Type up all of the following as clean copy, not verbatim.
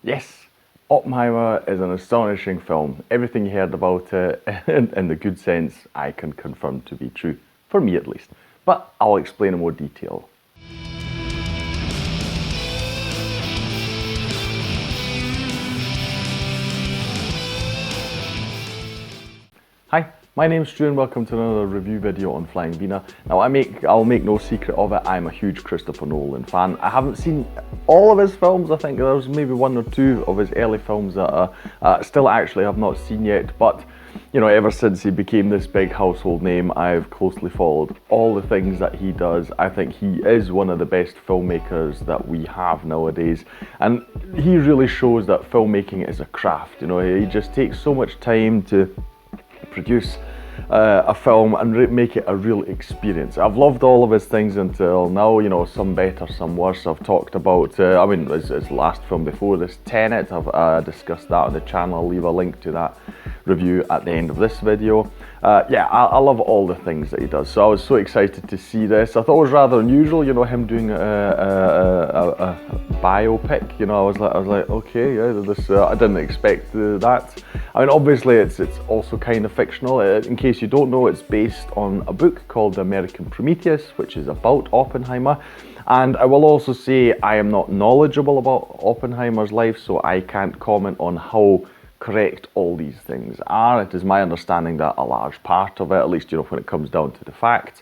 Yes, Oppenheimer is an astonishing film. Everything you heard about it, in the good sense, I can confirm to be true, for me at least. But I'll explain in more detail. Hi, my name's Stu and welcome to another review video on Flying Wiener. Now I'll make no secret of it, I'm a huge Christopher Nolan fan. I haven't seen all of his films. I think there's maybe one or two of his early films that I still actually have not seen yet, but you know, ever since he became this big household name, I've closely followed all the things that he does. I think he is one of the best filmmakers that we have nowadays, and he really shows that filmmaking is a craft. You know, he just takes so much time to produce a film and make it a real experience. I've loved all of his things until now, you know, some better, some worse. I've talked about, his last film before this, Tenet. I've discussed that on the channel. I'll leave a link to that review at the end of this video. I love all the things that he does, so I was so excited to see this. I thought it was rather unusual, you know, him doing a biopic. You know, I was like, okay, yeah, this I didn't expect that. I mean, obviously, it's also kind of fictional. In case you don't know, it's based on a book called The American Prometheus, which is about Oppenheimer. And I will also say I am not knowledgeable about Oppenheimer's life, so I can't comment on how correct all these things are. It is my understanding that a large part of it, at least, you know, when it comes down to the facts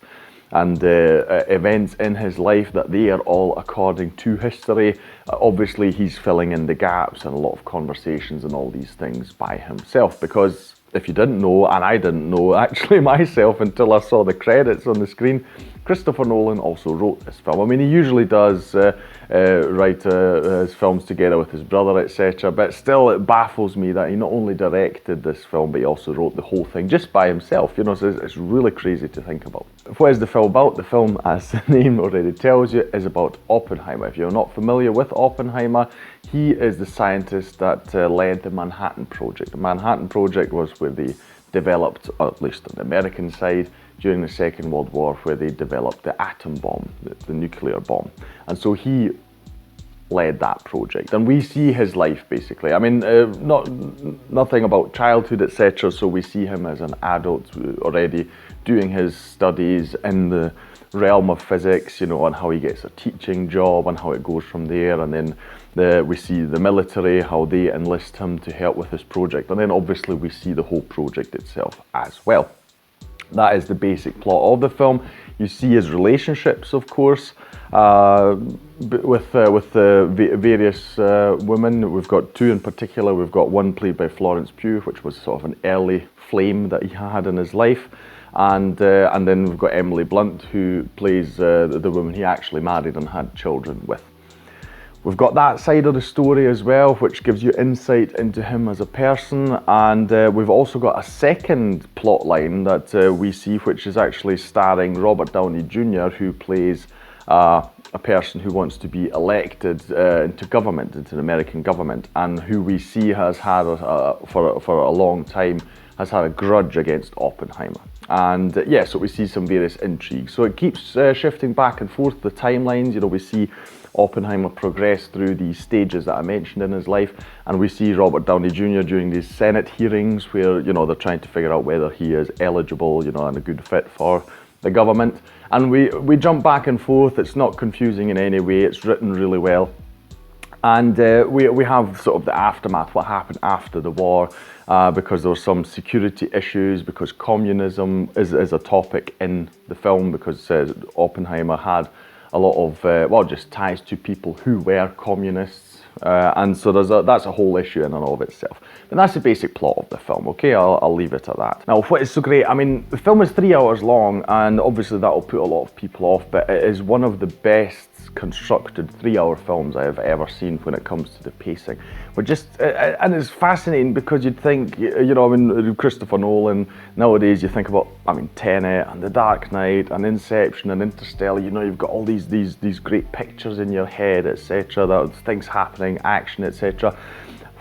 and events in his life, that they are all according to history. Obviously, he's filling in the gaps and a lot of conversations and all these things by himself, because if you didn't know, and I didn't know actually myself until I saw the credits on the screen, Christopher Nolan also wrote this film. I mean, he usually does write his films together with his brother, etc. But still, it baffles me that he not only directed this film, but he also wrote the whole thing just by himself. You know, so it's really crazy to think about. What is the film about? The film, as the name already tells you, is about Oppenheimer. If you're not familiar with Oppenheimer, he is the scientist that led the Manhattan Project. The Manhattan Project was where they developed, or at least on the American side, during the Second World War, where they developed the atom bomb, the nuclear bomb. And so he led that project. And we see his life, basically. I mean, nothing about childhood, etc. So we see him as an adult already doing his studies in the realm of physics, you know, and how he gets a teaching job and how it goes from there. And then we see the military, how they enlist him to help with this project. And then obviously we see the whole project itself as well. That is the basic plot of the film. You see his relationships, of course, with various women. We've got two in particular. We've got one played by Florence Pugh, which was sort of an early flame that he had in his life. And then we've got Emily Blunt, who plays the woman he actually married and had children with. We've got that side of the story as well, which gives you insight into him as a person. And we've also got a second plot line that we see, which is actually starring Robert Downey Jr., who plays a person who wants to be elected into government, into the American government, and who we see has had, for a long time, has had a grudge against Oppenheimer. And so we see some various intrigues. So it keeps shifting back and forth, the timelines. You know, we see Oppenheimer progress through these stages that I mentioned in his life, and we see Robert Downey Jr. during these Senate hearings where, you know, they're trying to figure out whether he is eligible, you know, and a good fit for the government. And we jump back and forth. It's not confusing in any way. It's written really well. And we have sort of the aftermath, what happened after the war, because there were some security issues, because communism is a topic in the film, because Oppenheimer had a lot of, just ties to people who were communists. And so that's a whole issue in and of itself. But that's the basic plot of the film, okay? I'll leave it at that. Now, what is so great, I mean, the film is 3 hours long, and obviously that will put a lot of people off, but it is one of the best constructed 3-hour films I have ever seen when it comes to the pacing. And it's fascinating because you'd think, you know, I mean, Christopher Nolan, nowadays you think about, I mean, Tenet and The Dark Knight and Inception and Interstellar, you know, you've got all these great pictures in your head, etc., that things happening, action, etc.,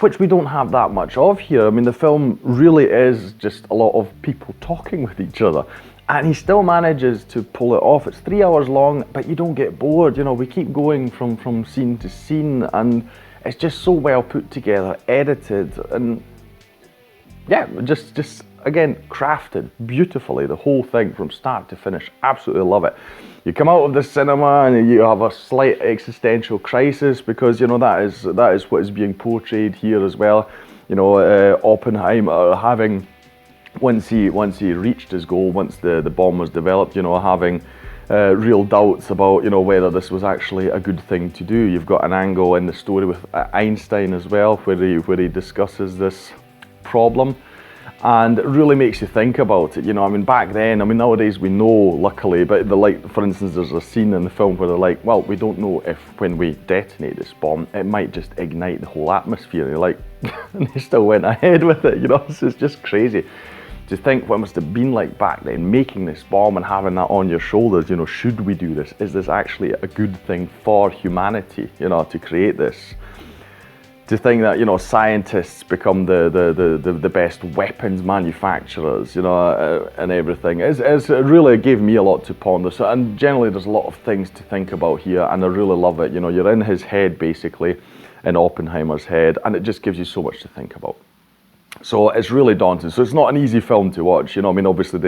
which we don't have that much of here. I mean, the film really is just a lot of people talking with each other. And he still manages to pull it off. It's 3 hours long, but you don't get bored. You know, we keep going from scene to scene, and it's just so well put together, edited, and yeah, just again, crafted beautifully, the whole thing from start to finish. Absolutely love it. You come out of the cinema and you have a slight existential crisis, because, you know, that is what is being portrayed here as well. You know, Oppenheimer having, once he reached his goal, once the bomb was developed, you know, having real doubts about, you know, whether this was actually a good thing to do. You've got an angle in the story with Einstein as well, where he discusses this problem, and it really makes you think about it. You know, I mean, back then, I mean, nowadays we know, luckily, but for instance, there's a scene in the film where they're like, well, we don't know if when we detonate this bomb, it might just ignite the whole atmosphere. And you're like, and they still went ahead with it, you know. It's just crazy to think what it must have been like back then, making this bomb and having that on your shoulders. You know, should we do this? Is this actually a good thing for humanity, you know, to create this? To think that, you know, scientists become the best weapons manufacturers, you know, and everything. It really gave me a lot to ponder. So, and generally there's a lot of things to think about here, and I really love it. You know, you're in his head, basically, in Oppenheimer's head, and it just gives you so much to think about. So it's really daunting. So it's not an easy film to watch. You know, I mean, obviously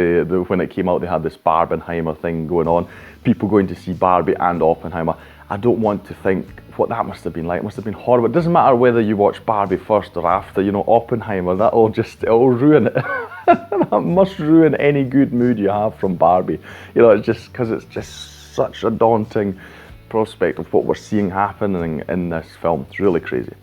when it came out, they had this Barbenheimer thing going on. People going to see Barbie and Oppenheimer. I don't want to think what that must have been like. It must have been horrible. It doesn't matter whether you watch Barbie first or after, you know, Oppenheimer, it'll ruin it. That must ruin any good mood you have from Barbie. You know, it's just because it's just such a daunting prospect of what we're seeing happening in this film. It's really crazy.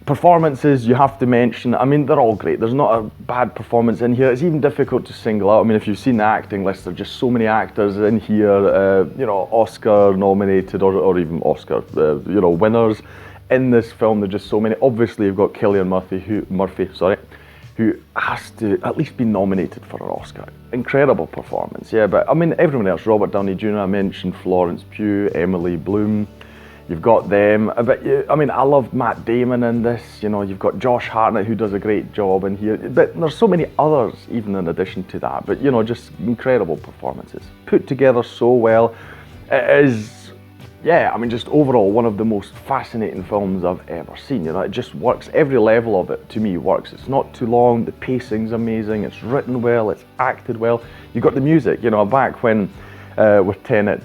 Performances, you have to mention, I mean, they're all great. There's not a bad performance in here. It's even difficult to single out. I mean, if you've seen the acting list, there are just so many actors in here, you know, Oscar nominated or even Oscar, you know, winners in this film. There's just so many. Obviously, you've got Cillian Murphy, who has to at least be nominated for an Oscar. Incredible performance, yeah. But I mean, everyone else, Robert Downey Jr., I mentioned Florence Pugh, Emily Bloom. You've got them, but I mean, I love Matt Damon in this. You know, you've got Josh Hartnett, who does a great job in here. But there's so many others, even in addition to that. But, you know, just incredible performances. Put together so well. It is, yeah, I mean, just overall one of the most fascinating films I've ever seen. You know, it just works. Every level of it, to me, works. It's not too long. The pacing's amazing. It's written well. It's acted well. You've got the music. You know, back when with Tenet,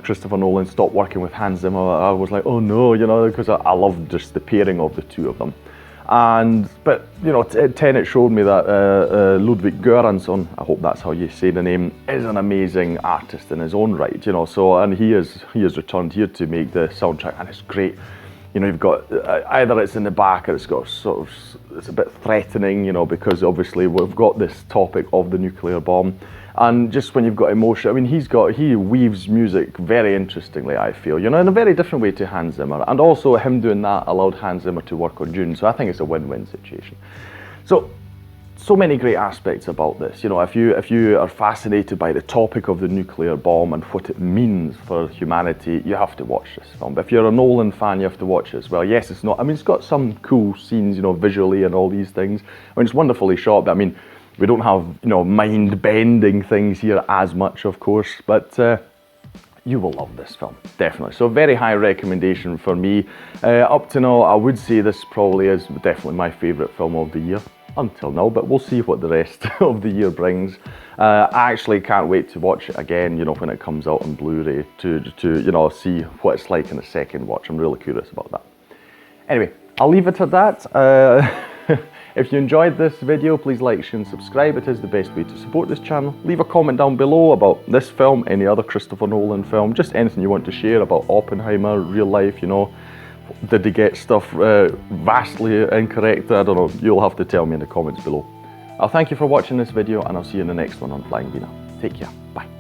Christopher Nolan stopped working with Hans Zimmer, I was like, oh no, you know, because I loved just the pairing of the two of them. But you know, Tenet showed me that Ludwig Göransson, I hope that's how you say the name, is an amazing artist in his own right. You know, so, and he has returned here to make the soundtrack, and it's great. You know, you've got either it's in the back or it's got sort of, it's a bit threatening, you know, because obviously we've got this topic of the nuclear bomb. And just when you've got emotion, I mean, he weaves music very interestingly, I feel, you know, in a very different way to Hans Zimmer. And also him doing that allowed Hans Zimmer to work on Dune. So I think it's a win-win situation. So many great aspects about this. You know, if you are fascinated by the topic of the nuclear bomb and what it means for humanity, you have to watch this film. But if you're a Nolan fan, you have to watch it as well. Yes, it's not, I mean, it's got some cool scenes, you know, visually and all these things. I mean, it's wonderfully shot, but I mean, we don't have, you know, mind-bending things here as much, of course, but you will love this film, definitely. So very high recommendation for me. Up to now, I would say this probably is definitely my favourite film of the year, until now, but we'll see what the rest of the year brings. I actually can't wait to watch it again, you know, when it comes out on Blu-ray to you know, see what it's like in a second watch. I'm really curious about that. Anyway, I'll leave it at that. If you enjoyed this video, please like, share and subscribe. It is the best way to support this channel. Leave a comment down below about this film, any other Christopher Nolan film, just anything you want to share about Oppenheimer, real life, you know. Did he get stuff vastly incorrect? I don't know. You'll have to tell me in the comments below. I'll thank you for watching this video, and I'll see you in the next one on Flying Wiener. Take care. Bye.